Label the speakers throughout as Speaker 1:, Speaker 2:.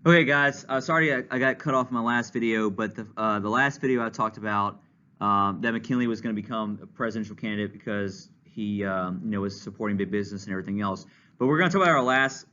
Speaker 1: Okay, guys. Sorry I got cut off in my last video, but the last video I talked about that McKinley was going to become a presidential candidate because he was supporting big business and everything else. But we're going to talk about our last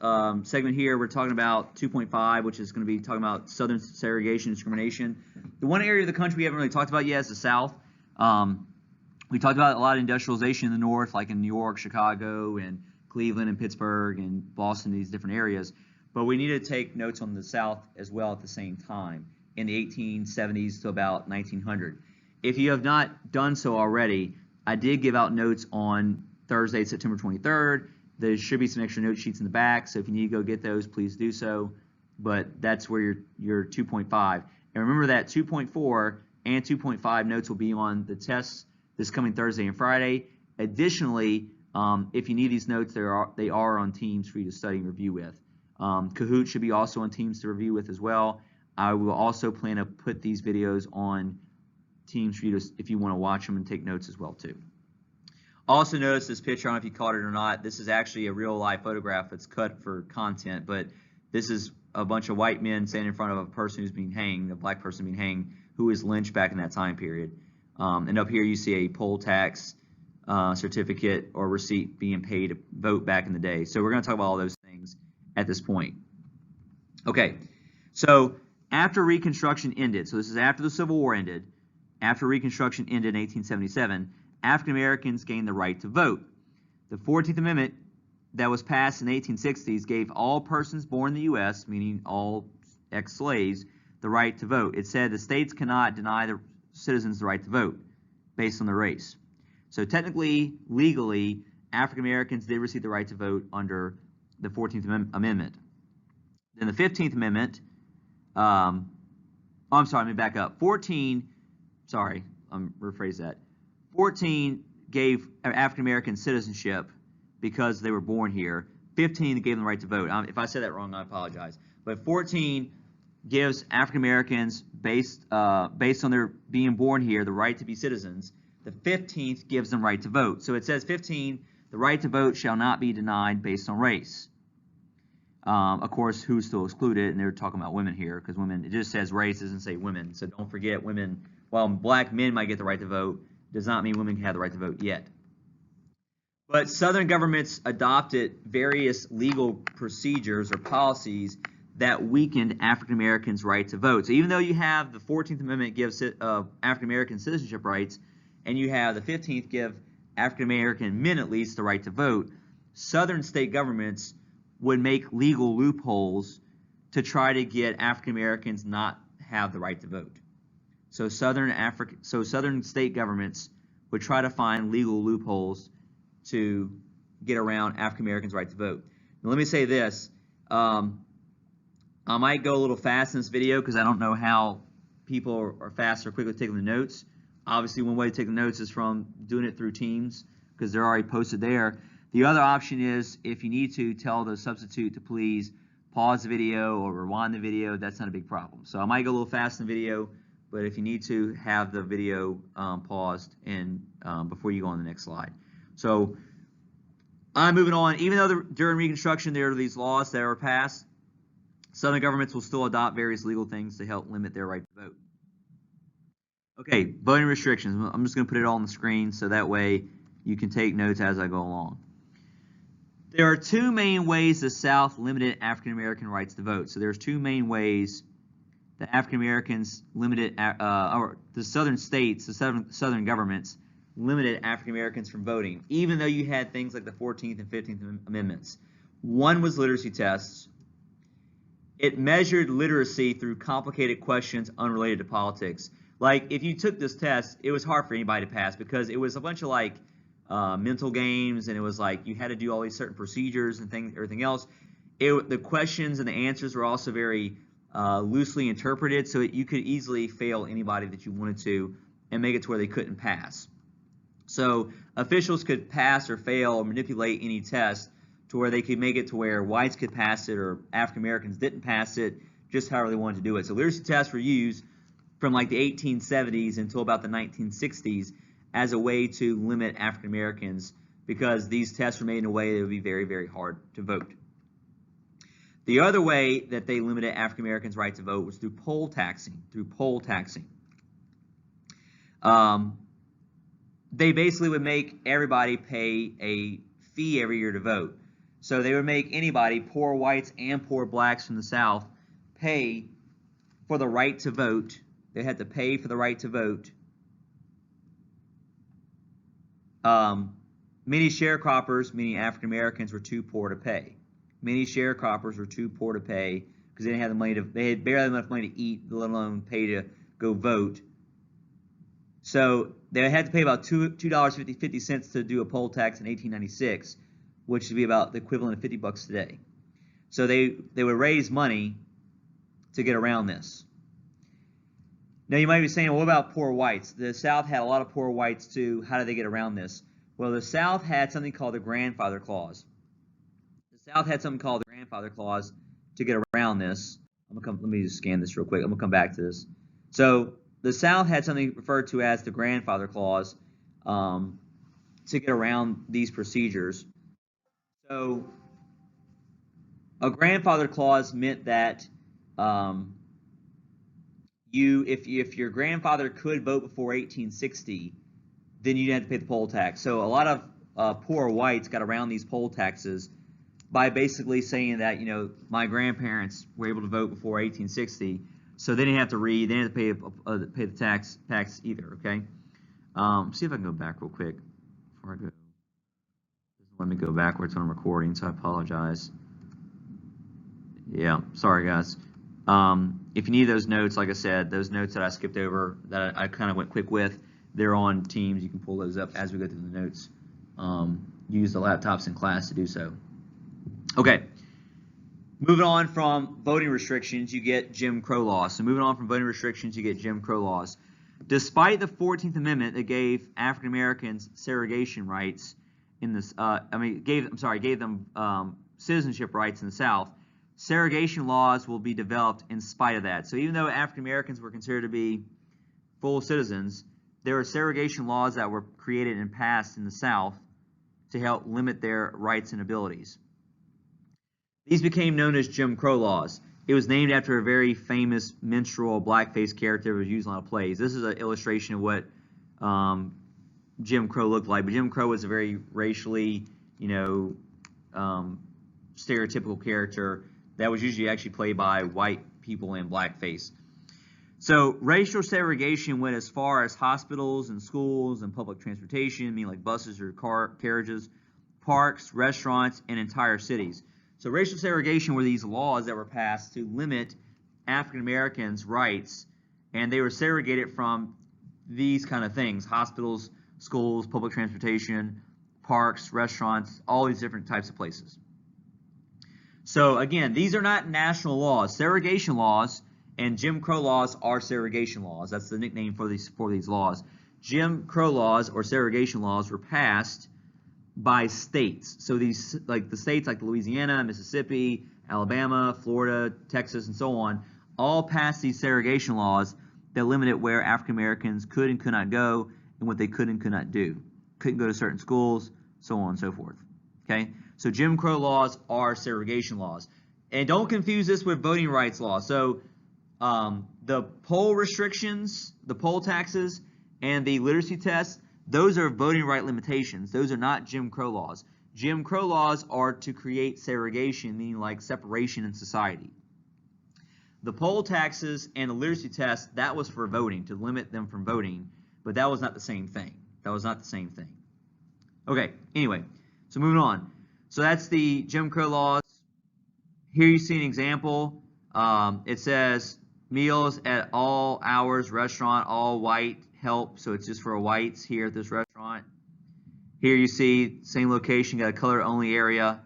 Speaker 1: segment here. We're talking about 2.5, which is going to be talking about Southern segregation and discrimination. The one area of the country we haven't really talked about yet is the South. We talked about a lot of industrialization in the North, like in New York, Chicago, and Cleveland, and Pittsburgh, and Boston, these different areas. But we need to take notes on the South as well at the same time, in the 1870s to about 1900. If you have not done so already, I did give out notes on Thursday, September 23rd. There should be some extra note sheets in the back, so if you need to go get those, please do so. But that's where your 2.5. And remember that 2.4 and 2.5 notes will be on the tests this coming Thursday and Friday. Additionally, if you need these notes, they are on Teams for you to study and review with. Kahoot should be also on Teams to review with as well. I will also plan to put these videos on Teams for you to, if you want to watch them and take notes as well too. Also notice this picture, I don't know if you caught it or not. This is actually a real live photograph that's cut for content, but this is a bunch of white men standing in front of a person who's being hanged, a black person being hanged, who was lynched back in that time period. And up here you see a poll tax certificate or receipt being paid to vote back in the day. So we're going to talk about all those things at this point. Okay, so after Reconstruction ended, so this is after the Civil War ended, after Reconstruction ended in 1877, African Americans gained the right to vote. The 14th Amendment that was passed in the 1860s gave all persons born in the U.S., meaning all ex-slaves, the right to vote. It said the states cannot deny the citizens the right to vote based on their race. So technically, legally, African Americans did receive the right to vote under the 14th Amendment. Then the 15th Amendment, I'm sorry, let me back up. 14 gave African American citizenship because they were born here. 15 gave them the right to vote. If I said that wrong, I apologize. But 14 gives African Americans, based on their being born here, the right to be citizens. The 15th gives them right to vote. So it says 15, the right to vote shall not be denied based on race. Of course, who's still excluded, and they're talking about women here, because women, it just says race, doesn't say women. So don't forget, women, while black men might get the right to vote, does not mean women can have the right to vote yet. But Southern governments adopted various legal procedures or policies that weakened African Americans' right to vote. So even though you have the 14th Amendment gives African American citizenship rights, and you have the 15th give African American men at least the right to vote, Southern state governments would make legal loopholes to try to get African Americans not have the right to vote. So Southern state governments would try to find legal loopholes to get around African Americans' right to vote. Now, let me say this. I might go a little fast in this video because I don't know how people are fast or quickly taking the notes. Obviously, one way to take the notes is from doing it through Teams because they're already posted there. The other option is, if you need to, tell the substitute to please pause the video or rewind the video. That's not a big problem. So I might go a little fast in the video, but if you need to, have the video paused and before you go on the next slide. So I'm moving on. Even though during Reconstruction there are these laws that were passed, Southern governments will still adopt various legal things to help limit their right to vote. Okay, voting restrictions. I'm just going to put it all on the screen so that way you can take notes as I go along. There are two main ways the South limited African American rights to vote. So there's two main ways that African Americans limited, or the Southern states, the Southern governments limited African Americans from voting, even though you had things like the 14th and 15th Amendments. One was literacy tests. It measured literacy through complicated questions unrelated to politics. Like, if you took this test, it was hard for anybody to pass because it was a bunch of like mental games, and it was like you had to do all these certain procedures and things, everything else. The questions and the answers were also very loosely interpreted, so you could easily fail anybody that you wanted to and make it to where they couldn't pass. So officials could pass or fail or manipulate any test to where they could make it to where whites could pass it or African Americans didn't pass it, just however they wanted to do it. So literacy tests were used from like the 1870s until about the 1960s as a way to limit African Americans because these tests were made in a way that would be very, very hard to vote. The other way that they limited African Americans' right to vote was through poll taxing. They basically would make everybody pay a fee every year to vote. So they would make anybody, poor whites and poor blacks from the South, pay for the right to vote. They had to pay for the right to vote. Many sharecroppers, meaning African Americans, were too poor to pay. Many sharecroppers were too poor to pay because they didn't have the money they had barely enough money to eat, let alone pay to go vote. So they had to pay about $2.50 to do a poll tax in 1896, which would be about the equivalent of $50 today. So they would raise money to get around this. Now you might be saying, well, what about poor whites? The South had a lot of poor whites too. How did they get around this? Well, the South had something called the Grandfather Clause. The South had something called the Grandfather Clause to get around this. Let me just scan this real quick. I'm going to come back to this. So the South had something referred to as the Grandfather Clause to get around these procedures. So a Grandfather Clause meant that if your grandfather could vote before 1860, then you didn't have to pay the poll tax. So a lot of poor whites got around these poll taxes by basically saying that, you know, my grandparents were able to vote before 1860, so they didn't have to read, they didn't have to pay the tax either. Okay. See if I can go back real quick before I go. It doesn't let me go backwards when I'm recording, so I apologize. Yeah, sorry guys. If you need those notes, like I said, those notes that I skipped over, that I kind of went quick with, they're on Teams. You can pull those up as we go through the notes. Use the laptops in class to do so. Okay. Moving on from voting restrictions, you get Jim Crow laws. So moving on from voting restrictions, you get Jim Crow laws. Despite the 14th Amendment that gave African Americans segregation rights in this, gave them citizenship rights in the South, segregation laws will be developed in spite of that. So even though African Americans were considered to be full citizens, there were segregation laws that were created and passed in the South to help limit their rights and abilities. These became known as Jim Crow laws. It was named after a very famous minstrel blackface character who was used in a lot of plays. This is an illustration of what Jim Crow looked like. But Jim Crow was a very racially, stereotypical character that was usually actually played by white people in blackface. So racial segregation went as far as hospitals and schools and public transportation, meaning like buses or carriages, parks, restaurants, and entire cities. So racial segregation were these laws that were passed to limit African Americans' rights, and they were segregated from these kind of things: hospitals, schools, public transportation, parks, restaurants, all these different types of places. So again, these are not national laws. Segregation laws and Jim Crow laws are segregation laws. That's the nickname for these laws. Jim Crow laws or segregation laws were passed by states. So these, like the states like Louisiana, Mississippi, Alabama, Florida, Texas, and so on, all passed these segregation laws that limited where African Americans could and could not go and what they could and could not do. Couldn't go to certain schools, so on and so forth. Okay? So Jim Crow laws are segregation laws. And don't confuse this with voting rights laws. So the poll restrictions, the poll taxes, and the literacy tests, those are voting right limitations. Those are not Jim Crow laws. Jim Crow laws are to create segregation, meaning like separation in society. The poll taxes and the literacy test, that was for voting, to limit them from voting, but that was not the same thing. That was not the same thing. Okay, anyway, so moving on. So that's the Jim Crow laws. Here you see an example. It says meals at all hours, restaurant, all white help. So it's just for whites here at this restaurant. Here you see same location, got a color only area.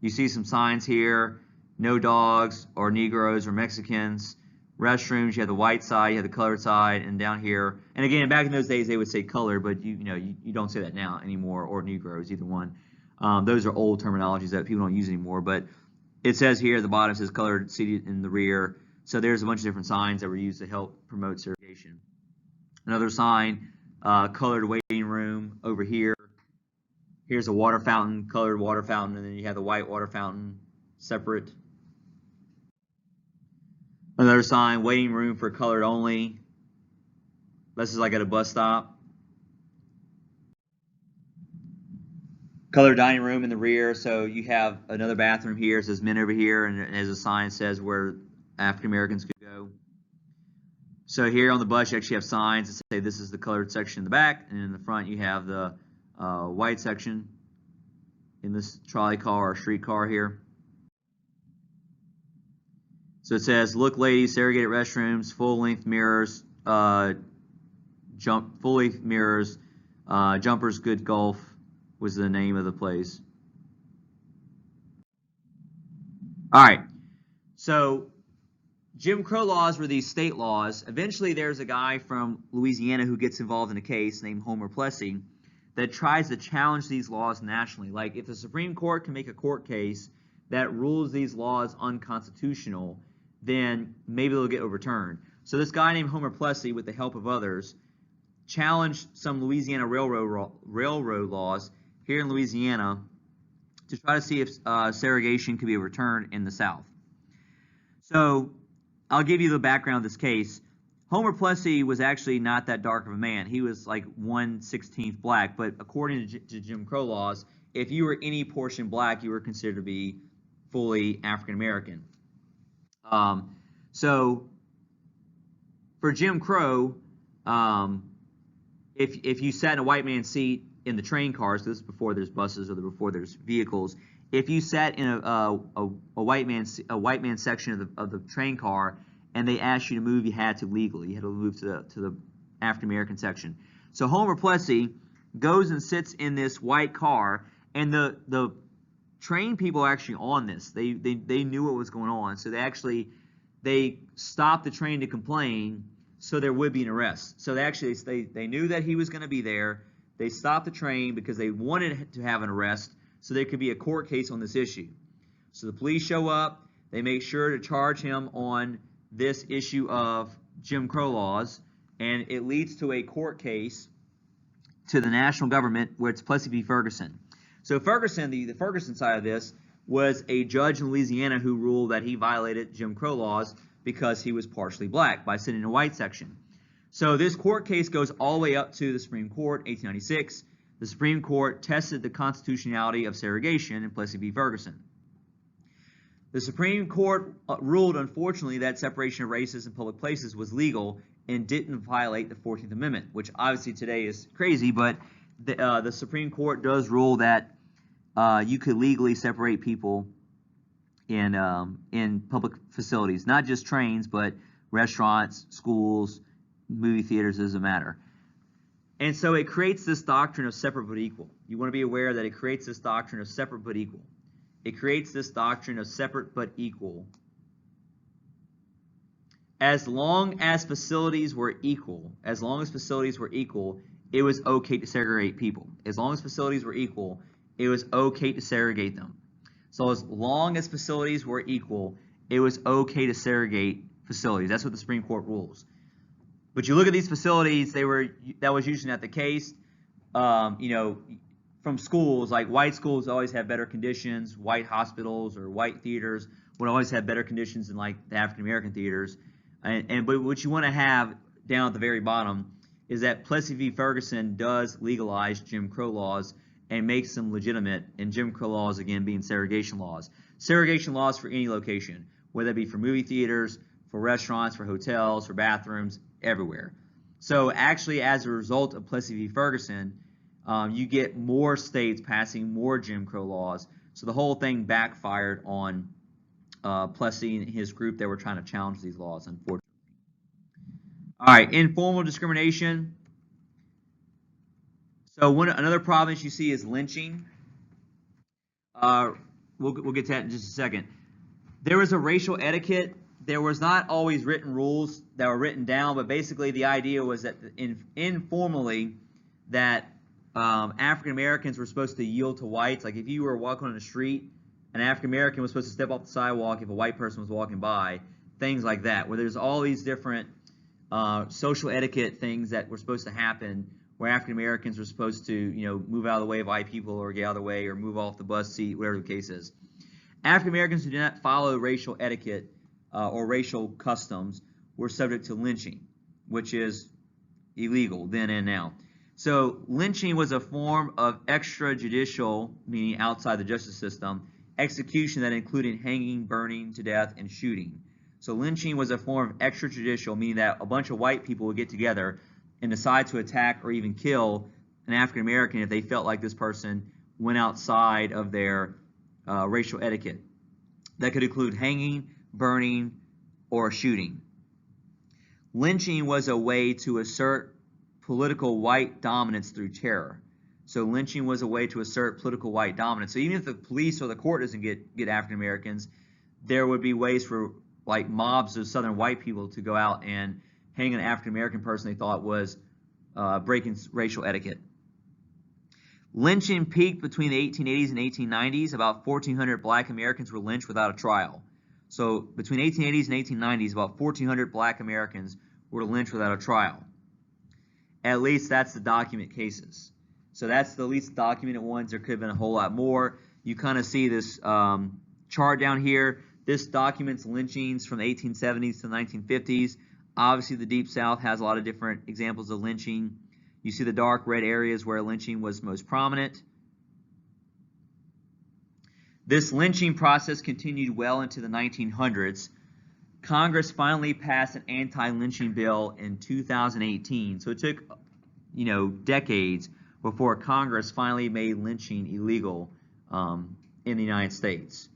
Speaker 1: You see some signs here, no dogs or Negroes or Mexicans. Restrooms, you have the white side, you have the colored side, and down here, and again, back in those days they would say color, but you don't say that now anymore, or Negroes, either one. Those are old terminologies that people don't use anymore, but it says here at the bottom, it says colored seated in the rear. So there's a bunch of different signs that were used to help promote segregation. Another sign, colored waiting room over here. Here's a water fountain, colored water fountain, and then you have the white water fountain separate. Another sign, waiting room for colored only. This is like at a bus stop. Colored dining room in the rear, so you have another bathroom here. It says men over here, and as a sign says where African Americans could go. So here on the bus, you actually have signs that say this is the colored section in the back, and in the front you have the white section in this trolley car or streetcar here. So it says, look ladies, segregated restrooms, full-length mirrors, full-length mirrors, Jumpers Good Golf was the name of the place. All right, so Jim Crow laws were these state laws. Eventually there's a guy from Louisiana who gets involved in a case named Homer Plessy that tries to challenge these laws nationally. Like if the Supreme Court can make a court case that rules these laws unconstitutional, then maybe they'll get overturned. So this guy named Homer Plessy, with the help of others, challenged some Louisiana railroad laws here in Louisiana to try to see if segregation could be overturned in the South. So I'll give you the background of this case. Homer Plessy was actually not that dark of a man. He was like 1/16 black, but according to Jim Crow laws, if you were any portion black, you were considered to be fully African American. So for Jim Crow, if you sat in a white man's seat in the train cars, this is before there's buses or before there's vehicles, if you sat in a white man's section of the train car and they asked you to move, you had to legally. You had to move to the African American section. So Homer Plessy goes and sits in this white car, and the train people are actually on this. They knew what was going on, so they stopped the train to complain, so there would be an arrest. So they knew that he was going to be there. They stopped the train because they wanted to have an arrest, so there could be a court case on this issue. So the police show up. They make sure to charge him on this issue of Jim Crow laws, and it leads to a court case to the national government where it's Plessy v. Ferguson. So Ferguson, the Ferguson side of this, was a judge in Louisiana who ruled that he violated Jim Crow laws because he was partially black by sitting in a white section. So this court case goes all the way up to the Supreme Court, 1896. The Supreme Court tested the constitutionality of segregation in Plessy v. Ferguson. The Supreme Court ruled, unfortunately, that separation of races in public places was legal and didn't violate the 14th Amendment, which obviously today is crazy, but the Supreme Court does rule that you could legally separate people in public facilities, not just trains, but restaurants, schools, movie theaters, doesn't matter. And so it creates this doctrine of separate but equal. You want to be aware that it creates this doctrine of separate but equal. It creates this doctrine of separate but equal. As long as facilities were equal, it was okay to segregate people. As long as facilities were equal, it was okay to segregate them. So as long as facilities were equal, it was okay to segregate facilities. That's what the Supreme Court rules. But you look at these facilities, that was usually not the case. From schools, like white schools always have better conditions. White hospitals or white theaters would always have better conditions than like the African American theaters. But what you want to have down at the very bottom is that Plessy v. Ferguson does legalize Jim Crow laws and makes them legitimate. And Jim Crow laws, again, being segregation laws. Segregation laws for any location, whether it be for movie theaters, for restaurants, for hotels, for bathrooms, everywhere. So actually, as a result of Plessy v. Ferguson, you get more states passing more Jim Crow laws. So the whole thing backfired on Plessy and his group that were trying to challenge these laws, unfortunately. All right, informal discrimination. So another problem that you see is lynching. We'll get to that in just a second. There was a racial etiquette. There was not always written rules that were written down, but basically the idea was that informally that African Americans were supposed to yield to whites. Like if you were walking on the street, an African American was supposed to step off the sidewalk if a white person was walking by, things like that, where there's all these different social etiquette things that were supposed to happen, where African Americans were supposed to, move out of the way of white people or get out of the way or move off the bus seat, whatever the case is. African Americans who did not follow racial etiquette or racial customs were subject to lynching, which is illegal then and now. So lynching was a form of extrajudicial, meaning outside the justice system, execution that included hanging, burning to death, and shooting. So lynching was a form of extrajudicial, meaning that a bunch of white people would get together and decide to attack or even kill an African American if they felt like this person went outside of their racial etiquette. That could include hanging, burning, or shooting. Lynching was a way to assert political white dominance through terror. So lynching was a way to assert political white dominance. So even if the police or the court doesn't get African Americans, there would be ways for like mobs of Southern white people to go out and hang an African American person they thought was breaking racial etiquette. Lynching peaked between the 1880s and 1890s. About 1,400 black Americans were lynched without a trial. So between 1880s and 1890s, about 1,400 black Americans were lynched without a trial. At least that's the document cases. So that's the least documented ones. There could have been a whole lot more. You kind of see this chart down here. This documents lynchings from the 1870s to the 1950s. Obviously, the Deep South has a lot of different examples of lynching. You see the dark red areas where lynching was most prominent. This lynching process continued well into the 1900s. Congress finally passed an anti-lynching bill in 2018. So it took, decades before Congress finally made lynching illegal in the United States.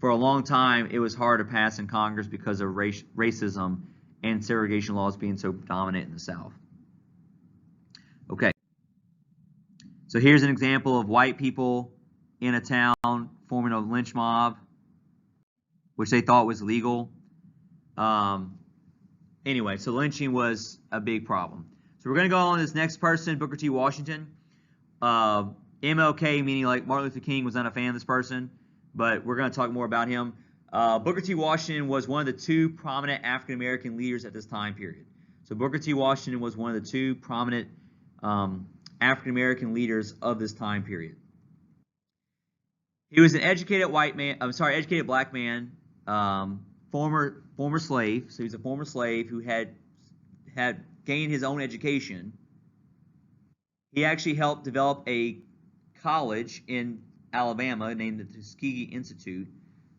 Speaker 1: For a long time, it was hard to pass in Congress because of racism and segregation laws being so dominant in the South. Okay. So here's an example of white people in a town forming a lynch mob, which they thought was legal. Anyway, so lynching was a big problem. So we're going to go on to this next person, Booker T. Washington. MLK, meaning like Martin Luther King, was not a fan of this person, but we're going to talk more about him. Booker T. Washington was one of the two prominent African American leaders at this time period. So Booker T. Washington was one of the two prominent African American leaders of this time period. He was an educated black man, former slave. So he's a former slave who had gained his own education. He actually helped develop a college in Alabama named the Tuskegee Institute.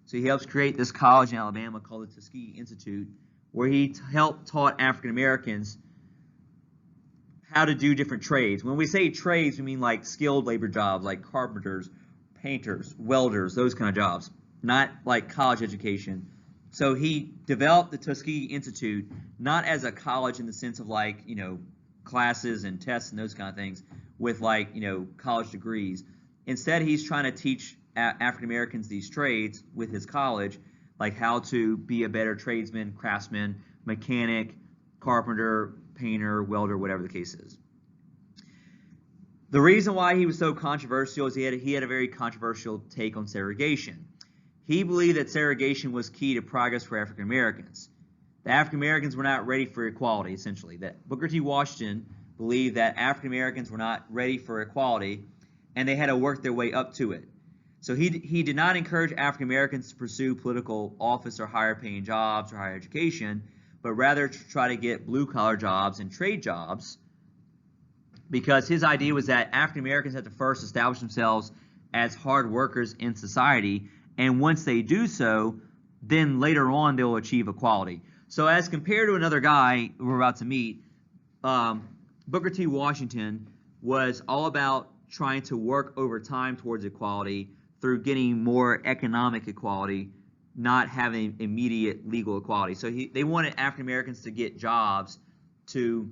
Speaker 1: So he helps create this college in Alabama called the Tuskegee Institute, where he helped taught African Americans how to do different trades. When we say trades, we mean like skilled labor jobs, like carpenters, painters, welders, those kind of jobs, not like college education. So he developed the Tuskegee Institute not as a college in the sense of like, classes and tests and those kind of things with like, college degrees. Instead, he's trying to teach African Americans these trades with his college, like how to be a better tradesman, craftsman, mechanic, carpenter, painter, welder, whatever the case is. The reason why he was so controversial is he had a very controversial take on segregation. He believed that segregation was key to progress for African Americans. The African Americans were not ready for equality, essentially. That Booker T. Washington believed that African Americans were not ready for equality, and they had to work their way up to it. So he did not encourage African Americans to pursue political office or higher paying jobs or higher education, but rather to try to get blue collar jobs and trade jobs, because his idea was that African Americans had to first establish themselves as hard workers in society, and once they do so, then later on they'll achieve equality. So as compared to another guy we're about to meet, Booker T. Washington was all about trying to work over time towards equality through getting more economic equality, not having immediate legal equality. So they wanted African Americans to get jobs, to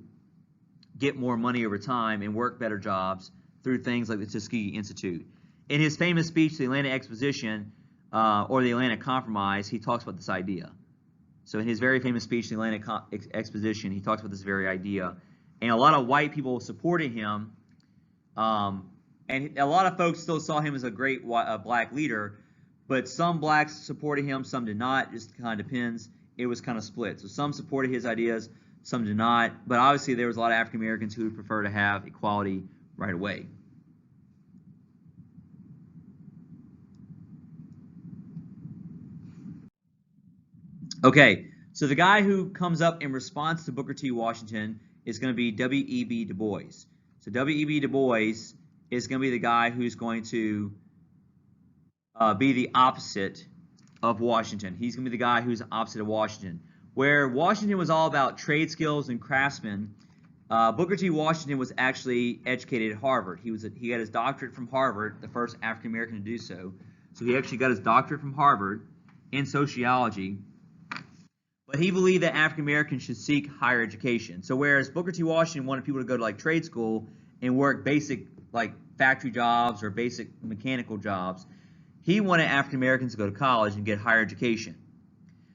Speaker 1: get more money over time and work better jobs through things like the Tuskegee Institute. In his famous speech, the Atlanta Exposition, or the Atlanta Compromise, he talks about this idea. So in his very famous speech, the Atlanta Exposition, he talks about this very idea. And a lot of white people supported him, and a lot of folks still saw him as a great black leader, but some blacks supported him, some did not. It just kind of depends. It was kind of split. So some supported his ideas, some did not. But obviously there was a lot of African Americans who would prefer to have equality right away. Okay, so the guy who comes up in response to Booker T. Washington is going to be W.E.B. Du Bois. So W.E.B. Du Bois is going to be the guy who's going to be the opposite of Washington. He's going to be the guy who's the opposite of Washington. Where Washington was all about trade skills and craftsmen, Booker T. Washington was actually educated at Harvard. He got his doctorate from Harvard, the first African American to do so. So he actually got his doctorate from Harvard in sociology. But he believed that African Americans should seek higher education. So whereas Booker T. Washington wanted people to go to like trade school and work basic like factory jobs or basic mechanical jobs, he wanted African Americans to go to college and get higher education.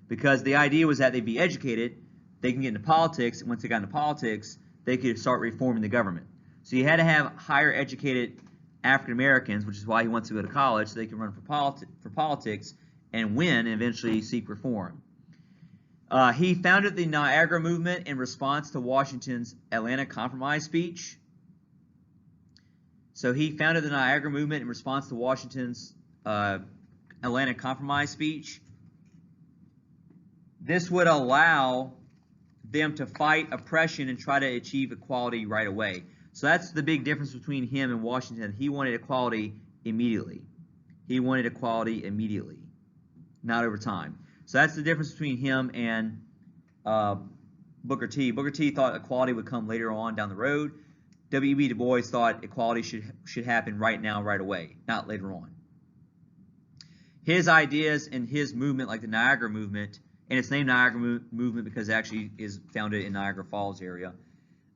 Speaker 1: Because the idea was that they'd be educated, they can get into politics, and once they got into politics, they could start reforming the government. So you had to have higher educated African Americans, which is why he wants to go to college, so they can run for politics and win and eventually seek reform. He founded the Niagara Movement in response to Washington's Atlanta Compromise speech. So he founded the Niagara Movement in response to Washington's Atlanta Compromise speech. This would allow them to fight oppression and try to achieve equality right away. So that's the big difference between him and Washington. He wanted equality immediately. He wanted equality immediately, not over time. So that's the difference between him and Booker T. Booker T thought equality would come later on down the road. W.E.B. Du Bois thought equality should happen right now, right away, not later on. His ideas and his movement, like the Niagara Movement, and it's named Niagara Movement because it actually is founded in Niagara Falls area,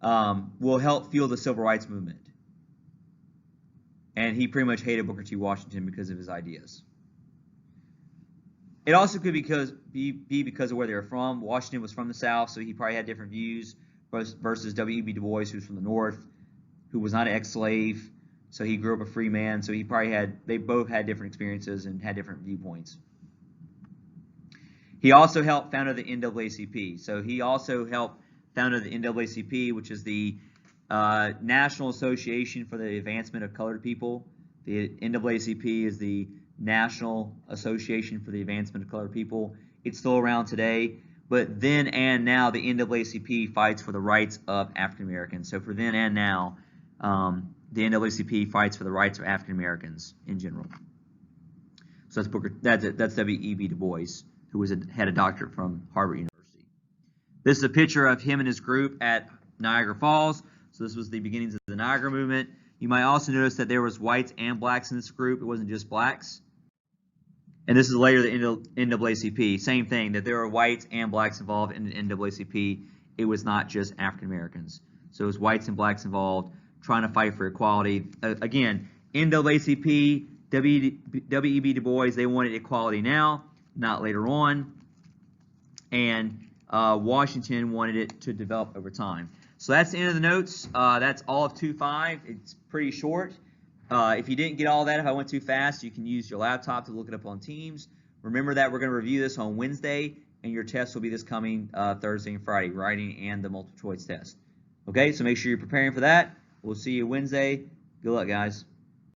Speaker 1: will help fuel the Civil Rights Movement. And he pretty much hated Booker T. Washington because of his ideas. It also could be because of where they were from. Washington was from the South, so he probably had different views versus W.E.B. Du Bois, who's from the North, who was not an ex-slave, so he grew up a free man. So they both had different experiences and had different viewpoints. He also helped found the NAACP. So he also helped found the NAACP, which is the National Association for the Advancement of Colored People. The NAACP is the National Association for the Advancement of Colored People. It's still around today, but then and now the NAACP fights for the rights of African Americans. So for then and now, the NAACP fights for the rights of African Americans in general. So that's W.E.B. Du Bois, who had a doctorate from Harvard University. This is a picture of him and his group at Niagara Falls. So this was the beginnings of the Niagara Movement. You might also notice that there was whites and blacks in this group. It wasn't just blacks. And this is later the NAACP. Same thing, that there were whites and blacks involved in the NAACP. It was not just African Americans. So it was whites and blacks involved trying to fight for equality. Again, NAACP, W.E.B. Du Bois, they wanted equality now, not later on. And Washington wanted it to develop over time. So that's the end of the notes. That's all of 2.5. It's pretty short. If you didn't get all that, if I went too fast, you can use your laptop to look it up on Teams. Remember that we're going to review this on Wednesday, and your test will be this coming Thursday and Friday, writing and the multiple choice test. Okay, so make sure you're preparing for that. We'll see you Wednesday. Good luck, guys.